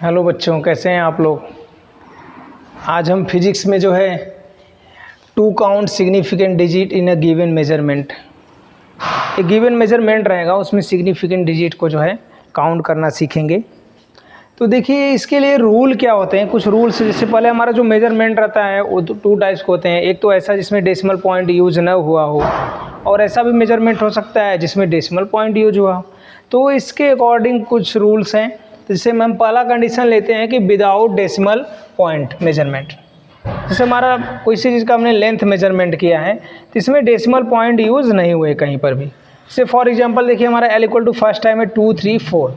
Hello बच्चों, कैसे हैं आप लोग। आज हम फिजिक्स में जो है to count significant digit in a given measurement, एक गिवन मेजरमेंट रहेगा उसमें सिग्निफिकेंट डिजिट को जो है काउंट करना सीखेंगे। तो देखिए इसके लिए रूल क्या होते हैं, कुछ रूल्स। जैसे पहले हमारा जो मेजरमेंट रहता है वो टू टाइप्स के होते हैं। एक तो ऐसा जिसमें डेसिमल पॉइंट यूज न हुआ हो, और ऐसा भी मेजरमेंट हो सकता है जिसमें डेसिमल पॉइंट यूज हुआ हो। तो इसके अकॉर्डिंग कुछ रूल्स हैं। तो जैसे हम पहला कंडीशन लेते हैं कि विदाउट डेसिमल पॉइंट मेजरमेंट। जैसे हमारा कोई सी चीज़ का हमने लेंथ मेजरमेंट किया है तो इसमें डेसिमल पॉइंट यूज़ नहीं हुए कहीं पर भी। जैसे फॉर एग्जांपल देखिए हमारा L equal to first time है 2, 3, 4।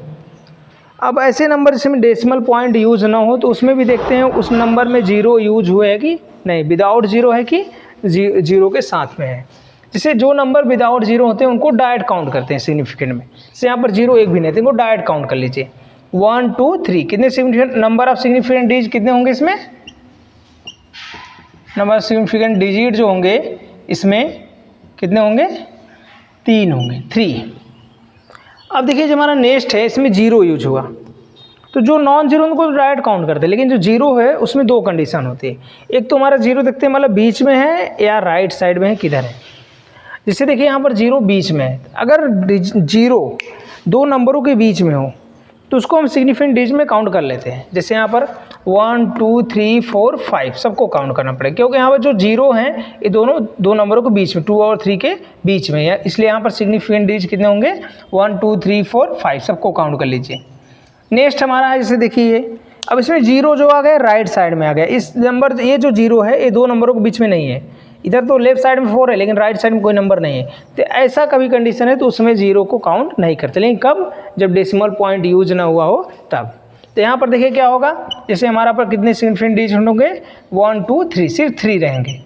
अब ऐसे नंबर जिसमें डेसिमल पॉइंट यूज़ ना हो तो उसमें भी देखते हैं उस नंबर में जीरो यूज हुए है कि नहीं, विदाउट जीरो है कि जीरो के साथ में है। जैसे जो नंबर विदाउट जीरो होते हैं उनको डायरेक्ट काउंट करते हैं सिग्निफिकेंट में। जैसे यहाँ पर जीरो एक भी नहीं थे, इनको डायरेक्ट काउंट कर लीजिए। 1, 2, 3 कितने significant number of significant digit कितने होंगे इसमें? नंबर ऑफ सिग्निफिकेंट डिजिट जो होंगे इसमें कितने होंगे? 3 होंगे, 3। अब देखिए जो हमारा नेक्स्ट है इसमें जीरो यूज हुआ, तो जो नॉन जीरो उनको डायरेक्ट काउंट करते हैं। लेकिन जो जीरो है उसमें दो कंडीशन होती है। एक तो हमारा जीरो देखते हैं मतलब बीच में है या राइट साइड में है, किधर है। जैसे देखिए यहाँ पर जीरो बीच में है, अगर जीरो दो नंबरों के बीच में हो तो उसको हम सिग्निफिकेंट डिजिट में काउंट कर लेते हैं। जैसे यहाँ पर 1, 2, 3, 4, 5 सबको काउंट करना पड़ेगा, क्योंकि यहाँ पर जो जीरो हैं ये दोनों दो नंबरों के बीच में, 2 और 3 के बीच में है, इसलिए यहाँ पर सिग्निफिकेंट डिजिट कितने होंगे? 1, 2, 3, 4, 5 सबको काउंट कर लीजिए। नेक्स्ट हमारा है, जैसे देखिए अब इसमें जीरो जो आ गया राइट साइड में आ गया। इस नंबर ये जो जीरो है ये दो नंबरों के बीच में नहीं है, इधर तो लेफ्ट साइड में 4 है लेकिन राइट साइड में कोई नंबर नहीं है। तो ऐसा कभी कंडीशन है तो उसमें जीरो को काउंट नहीं करते। लेकिन कब? जब डेसिमल पॉइंट यूज ना हुआ हो तब। तो यहाँ पर देखिए क्या होगा, जैसे हमारा पर कितने सिग्निफिकेंट डिजिट होंगे? 1, 2, 3, सिर्फ 3 रहेंगे।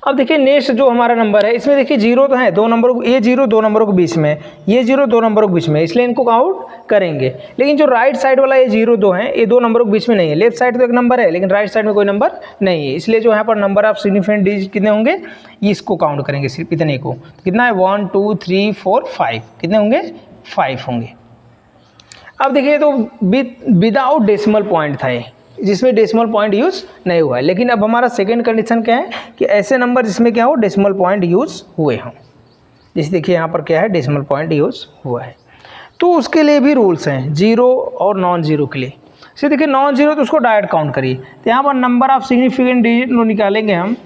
अब देखिए नेक्स्ट जो हमारा नंबर है इसमें देखिए जीरो तो है दो नंबरों, ये जीरो दो नंबरों के बीच में, ये जीरो दो नंबरों के बीच में, इसलिए इनको काउंट करेंगे। लेकिन जो राइट साइड वाला ये जीरो दो है ये दो नंबरों के बीच में नहीं है। लेफ्ट साइड तो एक नंबर है लेकिन राइट साइड में कोई नंबर नहीं है, इसलिए जो यहाँ पर नंबर ऑफ सिग्निफिकेंट डिजिट कितने होंगे इसको काउंट करेंगे, सिर्फ इतने को। कितना है? 1, 2, 3, 4, 5 कितने होंगे? 5 होंगे। अब देखिए तो विदाउट डेसिमल पॉइंट था ये, जिसमें डेसिमल पॉइंट यूज नहीं हुआ है। लेकिन अब हमारा सेकंड कंडीशन क्या है कि ऐसे नंबर जिसमें क्या हो डेसिमल पॉइंट यूज हुए हों। जैसे देखिए यहाँ पर क्या है डेसिमल पॉइंट यूज हुआ है, तो उसके लिए भी रूल्स हैं जीरो और नॉन जीरो के लिए। जैसे देखिए नॉन जीरो तो उसको डायरेक्ट काउंट करिए, तो यहाँ पर नंबर ऑफ सिग्निफिकेंट डिजिट निकालेंगे हम।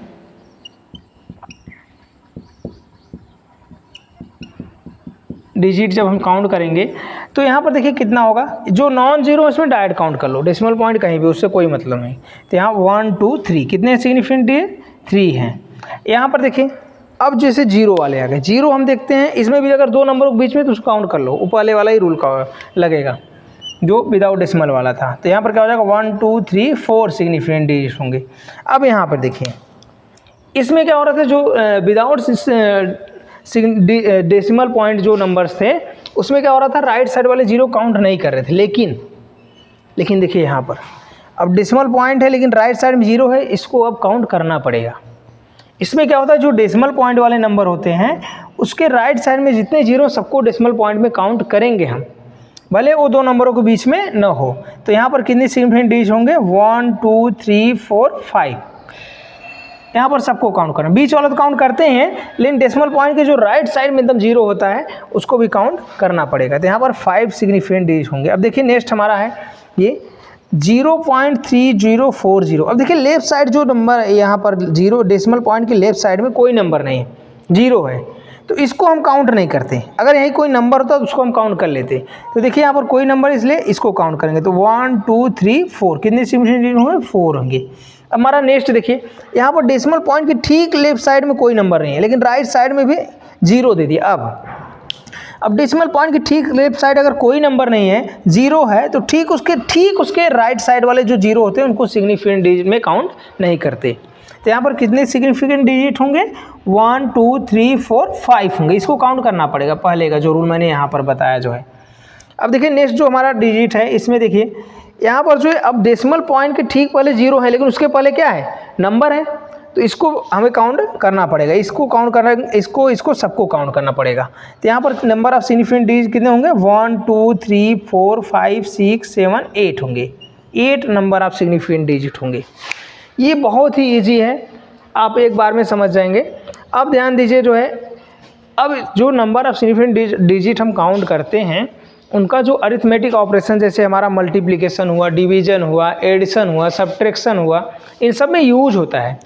डिजिट जब हम काउंट करेंगे तो यहाँ पर देखिए कितना होगा। जो नॉन जीरो इसमें डायरेक्ट काउंट कर लो, डेसिमल पॉइंट कहीं भी, उससे कोई मतलब नहीं। तो यहाँ 1, 2, 3 कितने सिग्निफिकेंट डिजिट? 3 हैं। यहाँ पर देखिए अब जैसे जीरो वाले आ गए, जीरो हम देखते हैं इसमें भी अगर दो नंबरों के बीच में तो उसको काउंट कर लो, ऊपर वाले वाला ही रूल का लगेगा जो विदाउट डेसिमल वाला था। तो यहाँ पर क्या हो जाएगा? 1, 2, 3, 4 सिग्निफिकेंट डिजिट होंगे। अब यहाँ पर देखिए इसमें क्या हो रहा था, जो विदाउट डेसिमल पॉइंट जो नंबर्स थे उसमें क्या हो रहा था, राइट साइड वाले जीरो काउंट नहीं कर रहे थे। लेकिन देखिए यहाँ पर अब डेसिमल पॉइंट है लेकिन राइट साइड में जीरो है, इसको अब काउंट करना पड़ेगा। इसमें क्या होता है, जो डेसिमल पॉइंट वाले नंबर होते हैं उसके राइट साइड में जितने जीरो सबको डेसिमल पॉइंट में काउंट करेंगे हम, भले वो दो नंबरों के बीच में न हो। तो यहाँ पर कितने सिग्निफिकेंट डिजिट होंगे? 1, 2, 3, 4, 5। यहाँ पर सबको काउंट करना, बीच वाला तो काउंट करते हैं लेकिन डेसिमल पॉइंट के जो राइट साइड में एकदम जीरो होता है उसको भी काउंट करना पड़ेगा। तो यहाँ पर 5 सिग्निफिकेंट डिजिट होंगे। अब देखिए नेक्स्ट हमारा है ये 0.3040। अब देखिए लेफ्ट साइड जो नंबर है यहाँ पर जीरो, डेसिमल पॉइंट के लेफ्ट साइड में कोई नंबर नहीं है, जीरो है, तो इसको हम काउंट नहीं करते। अगर यहीं कोई नंबर होता तो उसको हम काउंट कर लेते। तो देखिए यहाँ पर कोई नंबर इसलिए इसको काउंट करेंगे। तो 1, 2, 3, 4 कितने सिग्निफिकेंट डिजिट होंगे? 4 होंगे। हमारा नेक्स्ट देखिए यहाँ पर डेसिमल पॉइंट के ठीक लेफ्ट साइड में कोई नंबर नहीं है लेकिन राइट साइड में भी जीरो दे दिया। अब डेसिमल पॉइंट के ठीक लेफ्ट साइड अगर कोई नंबर नहीं है, जीरो है, तो ठीक उसके राइट साइड वाले जो जीरो होते हैं उनको सिग्निफिकेंट डिजिट में काउंट नहीं करते। तो यहाँ पर कितने सिग्निफिकेंट डिजिट होंगे? 1, 2, 3, 4, 5 होंगे। इसको काउंट करना पड़ेगा, पहले का जो रूल मैंने यहाँ पर बताया जो है। अब देखिए नेक्स्ट जो हमारा डिजिट है इसमें देखिए यहाँ पर जो है अब डेसिमल पॉइंट के ठीक पहले जीरो है लेकिन उसके पहले क्या है? नंबर है। तो इसको हमें काउंट करना पड़ेगा, इसको काउंट करना, इसको सबको काउंट करना पड़ेगा। तो यहाँ पर नंबर ऑफ सिग्निफिकेंट डिजिट कितने होंगे, 1 2 3 4 5 6 7 8 होंगे, 8 नंबर ऑफ सिग्निफिकेंट डिजिट होंगे। ये बहुत ही ईजी है, आप एक बार में समझ जाएंगे। अब ध्यान दीजिए जो है, अब जो नंबर ऑफ सिग्निफिकेंट डिजिट हम काउंट करते हैं उनका जो अरिथमेटिक ऑपरेशन, जैसे हमारा मल्टीप्लिकेशन हुआ, डिवीजन हुआ, एडिशन हुआ, सब्ट्रैक्शन हुआ, इन सब में यूज होता है।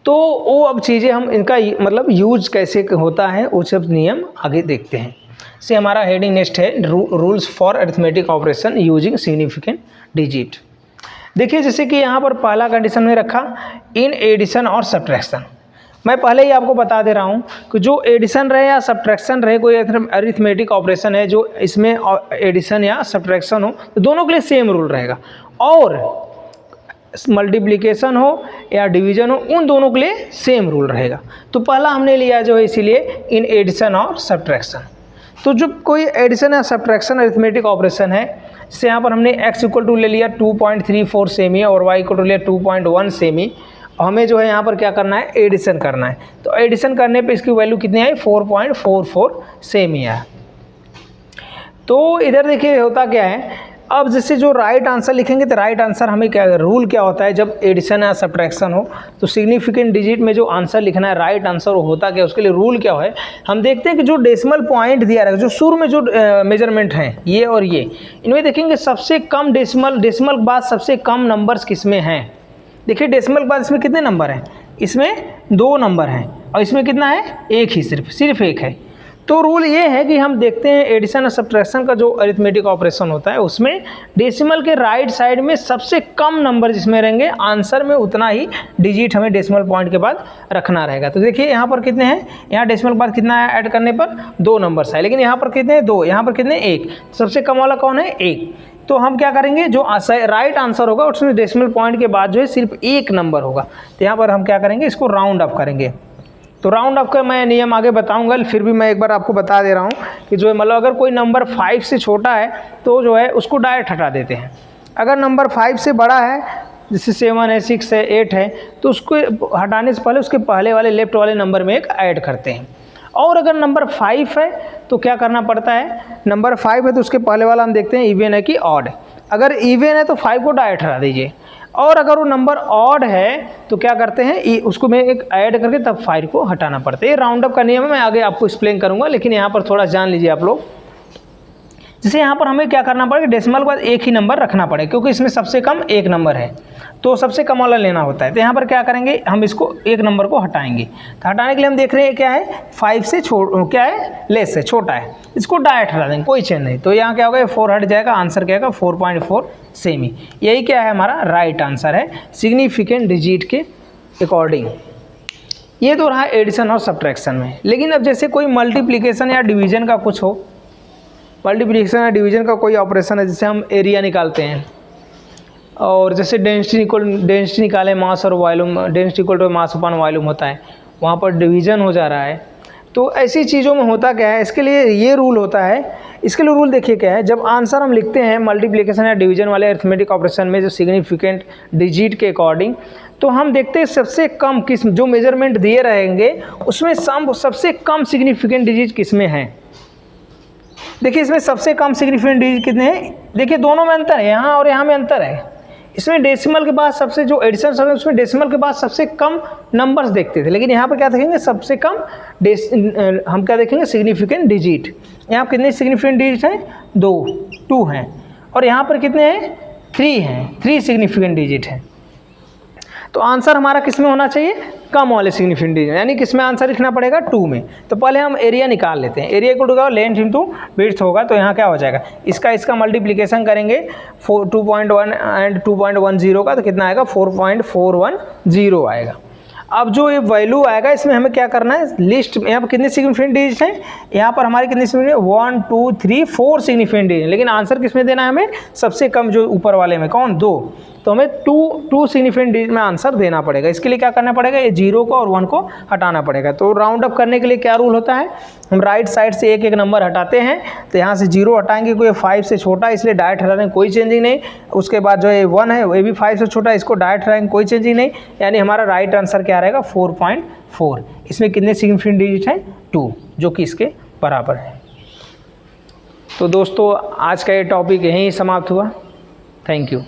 तो वो अब चीज़ें हम इनका मतलब यूज कैसे होता है वो सब नियम आगे देखते हैं। से हमारा हेडिंग नेक्स्ट है rules for arithmetic operation using significant digit. देखिए जैसे कि यहाँ पर पहला कंडीशन में रखा इन एडिशन और सब्ट्रैक्शन। मैं पहले ही आपको बता दे रहा हूँ कि जो एडिशन रहे या सब्ट्रैक्शन रहे, कोई अरिथमेटिक ऑपरेशन है जो इसमें एडिशन या सब्ट्रैक्शन हो, तो दोनों के लिए सेम रूल रहेगा। और मल्टीप्लिकेशन हो या डिवीजन हो, उन दोनों के लिए सेम रूल रहेगा। तो पहला हमने लिया जो है इसीलिए इन एडिशन और सब्ट्रैक्शन। तो जो कोई एडिशन या सब्ट्रैक्शन अरिथमेटिक ऑपरेशन है, जैसे यहाँ पर हमने x इक्वल टू ले लिया 2.34 सेमी और y इक्वल टू लिया 2.1 सेमी, हमें जो है यहाँ पर क्या करना है, एडिशन करना है। तो एडिशन करने पे इसकी वैल्यू कितनी आई, 4.44 सेमी है। तो इधर देखिए होता क्या है, अब जैसे जो राइट आंसर लिखेंगे तो राइट आंसर हमें क्या, रूल क्या होता है जब एडिशन या सब्ट्रैक्शन हो, तो सिग्निफिकेंट डिजिट में जो आंसर लिखना है राइट आंसर होता क्या, उसके लिए रूल क्या है। हम देखते हैं कि जो डेसिमल पॉइंट दिया रहेगा, जो शुरू में जो मेजरमेंट हैं ये और ये, इनमें देखेंगे सबसे कम डेसिमल के बाद सबसे कम नंबर्स किस में हैं। देखिए डेसिमल के बाद इसमें कितने नंबर हैं, इसमें 2 नंबर हैं और इसमें कितना है, एक ही, सिर्फ एक है। तो रूल ये है कि हम देखते हैं एडिशन और सब्ट्रैक्शन का जो अरिथमेटिक ऑपरेशन होता है उसमें डेसिमल के राइट साइड में सबसे कम नंबर जिसमें रहेंगे आंसर में उतना ही डिजिट हमें डेसिमल पॉइंट के बाद रखना रहेगा। तो देखिए यहाँ पर कितने हैं, यहाँ डेसिमल के बाद कितना है, ऐड करने पर 2 नंबर्स है, लेकिन यहाँ पर कितने हैं, 2, यहाँ पर कितने, 1। सबसे कम वाला कौन है, 1। तो हम क्या करेंगे, जो राइट आंसर होगा उसमें डेसिमल पॉइंट के बाद जो है सिर्फ 1 नंबर होगा। तो यहाँ पर हम क्या करेंगे, इसको राउंड अप करेंगे। तो राउंड अप का मैं नियम आगे बताऊंगा, फिर भी मैं एक बार आपको बता दे रहा हूँ कि जो है मतलब अगर कोई नंबर 5 से छोटा है तो जो है उसको डायरेक्ट हटा देते हैं। अगर नंबर 5 से बड़ा है, जैसे 7 है, 6 है, 8 है, तो उसको हटाने से पहले उसके पहले वाले लेफ्ट वाले नंबर में एक ऐड करते हैं। और अगर नंबर 5 है तो क्या करना पड़ता है, नंबर 5 है तो उसके पहले वाला हम देखते हैं इवन है कि ऑड। अगर इवन है तो 5 को डायरेक्ट हटा दीजिए, और अगर वो नंबर ऑड है तो क्या करते हैं, उसको में एक ऐड करके तब 5 को हटाना पड़ता है। ये राउंड अप का नियम है, मैं आगे आपको एक्सप्लेन करूंगा, लेकिन यहाँ पर थोड़ा जान लीजिए आप लोग। जैसे यहाँ पर हमें क्या करना पड़ेगा, डेसिमल के बाद एक ही नंबर रखना पड़ेगा, क्योंकि इसमें सबसे कम 1 नंबर है तो सबसे कम वाला लेना होता है। तो यहाँ पर क्या करेंगे, हम इसको 1 नंबर को हटाएंगे। तो हटाने के लिए हम देख रहे हैं क्या है, 5 से क्या है, लेस है, छोटा है, इसको डायरेक्ट हटा देंगे, कोई चेंज नहीं। तो यहाँ क्या होगा, 4 हट जाएगा, आंसर क्या होगा 4.4 सेमी। यही क्या है, हमारा राइट आंसर है सिग्निफिकेंट डिजिट के अकॉर्डिंग। ये तो रहा एडिशन और सब्ट्रैक्शन में। लेकिन अब जैसे कोई मल्टीप्लिकेशन या डिवीजन का कुछ हो, मल्टीप्लिकेशन या डिवीजन का कोई ऑपरेशन है, जैसे हम एरिया निकालते हैं और जैसे डेंसिटी निकालें, मास और volume, density equal to mass upon volume होता है, वहाँ पर डिवीजन हो जा रहा है। तो ऐसी चीज़ों में होता क्या है, इसके लिए ये रूल होता है। इसके लिए रूल देखिए क्या है, जब आंसर हम लिखते हैं मल्टीप्लिकेशन या डिवीजन वाले अरिथमेटिक ऑपरेशन में जो सिग्निफिकेंट डिजिट के अकॉर्डिंग, तो हम देखते हैं सबसे कम किस्म जो मेजरमेंट दिए रहेंगे उसमें सबसे कम सिग्निफिकेंट डिजिट किस में है। देखिए इसमें सबसे कम सिग्निफिकेंट डिजिट कितने हैं, देखिए दोनों में अंतर है, यहाँ और यहाँ में अंतर है। इसमें डेसिमल के बाद सबसे जो एडिशन सब है उसमें डेसिमल के बाद सबसे कम नंबर्स देखते थे, लेकिन यहाँ पर क्या देखेंगे, सबसे कम हम क्या देखेंगे, सिग्निफिकेंट डिजिट। यहाँ कितने सिग्निफिकेंट डिजिट हैं, 2 हैं, और यहाँ पर कितने हैं, 3 हैं, 3 सिग्निफिकेंट डिजिट हैं। तो आंसर हमारा किस में होना चाहिए, कम वाले सिग्निफिकेंट डिजिट, यानी किस में आंसर लिखना पड़ेगा, 2 में। तो पहले हम एरिया निकाल लेते हैं। एरिया को होगा लेंथ इंटू विड्थ होगा, तो यहाँ क्या हो जाएगा, इसका मल्टीप्लिकेशन करेंगे 2.1 एंड 2.10 का, तो कितना आएगा, 4.410 आएगा। अब जो ये वैल्यू आएगा इसमें हमें क्या करना है, लिस्ट यहाँ पर कितने सिग्निफिकेंट डिजिट हैं, यहाँ पर हमारे कितने सिग्निफिकेंट, 1 2 3 4 सिग्निफिकेंट डिजिट, लेकिन आंसर किस में देना है हमें, सबसे कम जो ऊपर वाले में, कौन, 2। तो हमें टू सिग्निफिकेंट डिजिट में आंसर देना पड़ेगा। इसके लिए क्या करना पड़ेगा, ये 0 को और 1 को हटाना पड़ेगा। तो राउंड अप करने के लिए क्या रूल होता है, हम राइट साइड से एक एक नंबर हटाते हैं। तो यहाँ से 0 हटाएंगे, कोई 5 से छोटा है इसलिए डायरेक्ट हटा देंगे, कोई चेंजिंग नहीं। उसके बाद जो ये 1 है वो भी 5 से छोटा है, इसको डायरेक्ट हटाएंगे, कोई चेंजिंग नहीं। यानी हमारा राइट आंसर क्या रहेगा 4.4। इसमें कितने सिग्निफिकेंट डिजिट हैं 2, जो कि इसके बराबर है। तो दोस्तों आज का ये टॉपिक यहीं समाप्त हुआ। Thank you.